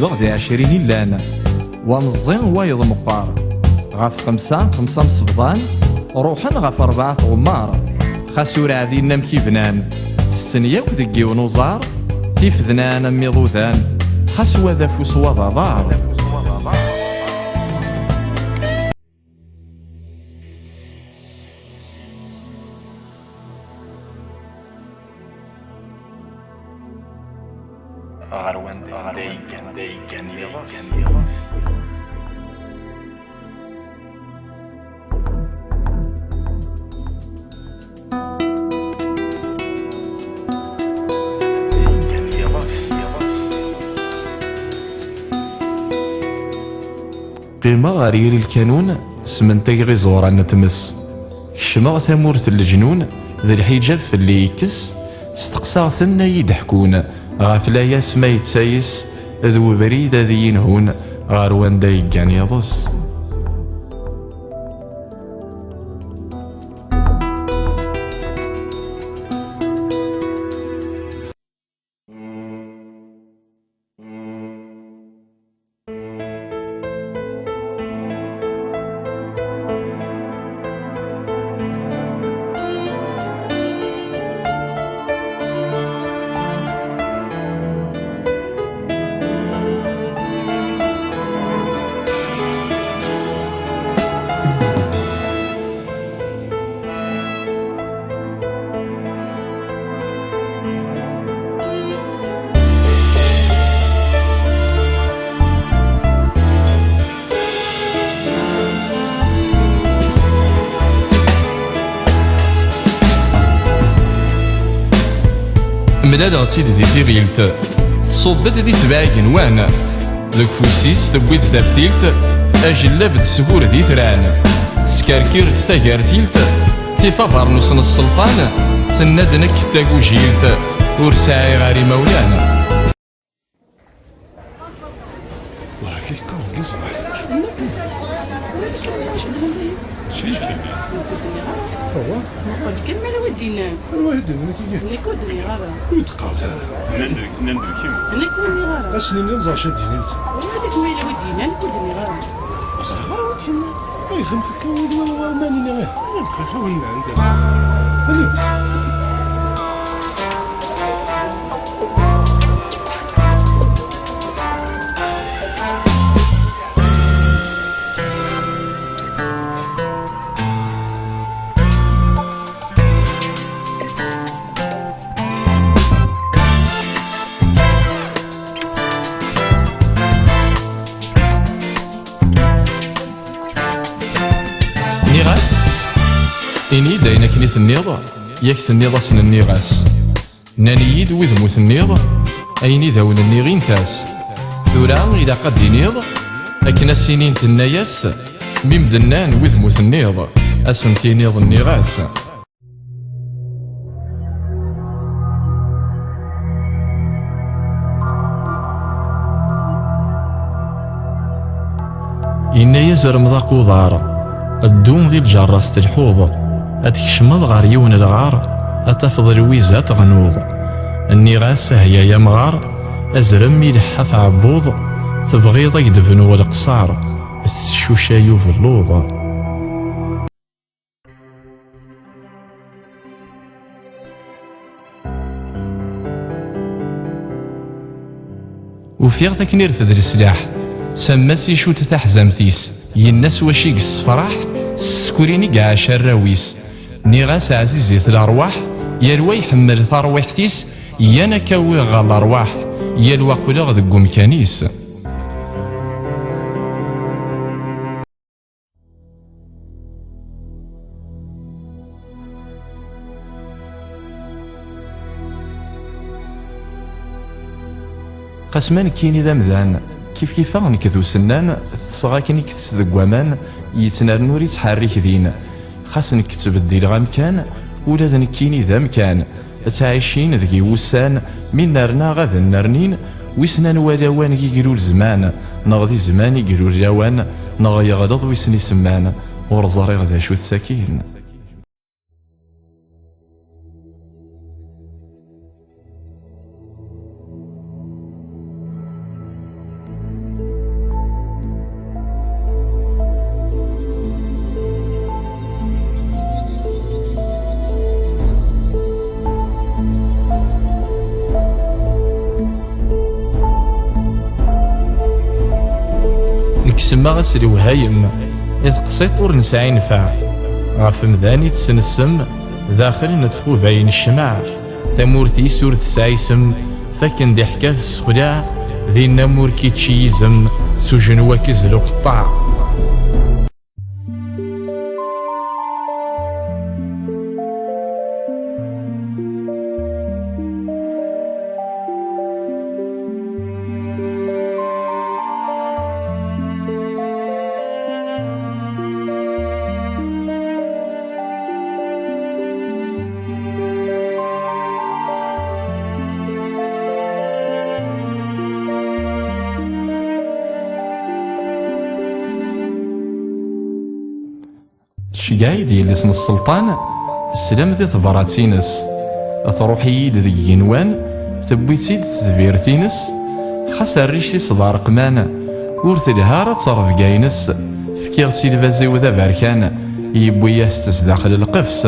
زدغ دي 20 لان ومزين وايض مقار غاف خمسة مصفضان روحن غاف 4 غمار خاسور عذينا مكيبنان السنياك ذكي ونوزار تيفذنان ميضوذان خاس وذا فوس وضار غروان دايكان يغص قيمة غرير الكانون سمنتي غي زورا نتمس كشمغ ثمورة الجنون ذي الحجاب في اللي يكس استقساغ ثنا يدحكون غافلا يسما يتسايس ذو بريد ذي ينهون غاروان دايقان يضس ملالا تيدي دي تيغيلت صوبت دي 7 جنوان ذوك فوسيس تبويت تفتيلت اجل لابد سهور دي ثران سكاركير تاغارتيلت تيفافر نصن السلطان تنادنك تاكو جيلت ورساعي غاري مولانا الله كيف قاول يصبح شريش كيما هو نقول كمل ودينا الواحد انا نكودني غابة وتقال نندو كيما نكودني غابة اسني نرجع شادين انت وهذاك ميلا ودينا نكودني غابة غروك شنو اي خمك كاود ولا ماني غير نبقى حوين عندك إني داينا كني ثنيض ياك ثنيض أسن النيغاس نانييد وذمو ثنيض أيني ذاون النيغين تاس ثورا إذا قد ينيض أكن السنين تناياس ميم دنان وذمو ثنيض أسن تينيض النيغاس إنا يزر مضاق وضار الدون ذي الجراس الحوض أتكشمض غار يون الغار أتفض الويزات غنوض النغاس هيا يا مغار أزرم يلحف عبوض تبغيض يدفنو القصار الشوشايو في اللوض وفيغ تكنير في ذي السلاح سماسي شوت تحزمتيس ينس وشيق الصفراح سكوريني قاع شراويس نيغاس عزيزي الارواح يلوى يحمل ثرويحتيس يانا كاوي غال الارواح يلوى قلغ ذك مكانيس قسمان كيني ذا مذان كيف كيفا نكذو سنان تصغا كني كتس ذك وامان يتنرنور يتحرك ذين خاص نكتب الديل غامكان ولا ذنكيني ذا مكان تعيشين ذكي وسان من نارنا غاذ النرنين ويسنان ولاوان يقروا الزمان نغذي زمان يقروا الجوان نغي غضض ويسني سمان ورزاري غذا شو السكين يسمى غسل وهايم إذ قصيت ور نسعي نفع غف مذاني تسنسم داخل ندخو باين الشمع ثمورتي سور تسعيسم فكن دي حكاية السخلاع ذي النمور كي تشيزم سجن وكزلو قطع. شقايد يلي اسم السلطان السلام ذي تبراتينس تروحي ذي ينوان ثبيتي تدبيرتينس خاص الريش صدار قمان ورث الهارة تصرف قاينس فكير سيلفازي وذا باركان يبويا داخل القفص.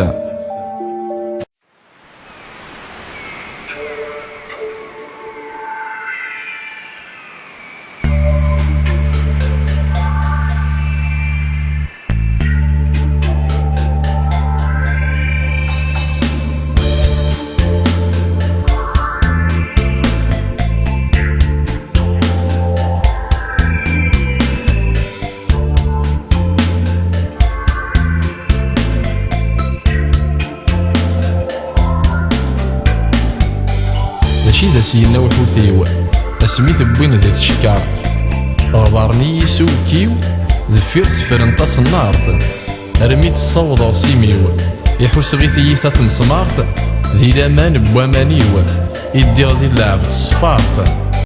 ماشي ذا سينا وحوثيو اسمي ثبوين ذي تشكار غضارني يسوكيو ذفير سفرنطاس النارض رميت الصوض سيميو يحوس غيثيثة تمسمارت ذي لامان بوامانيو يدير ذي اللعب تصفارت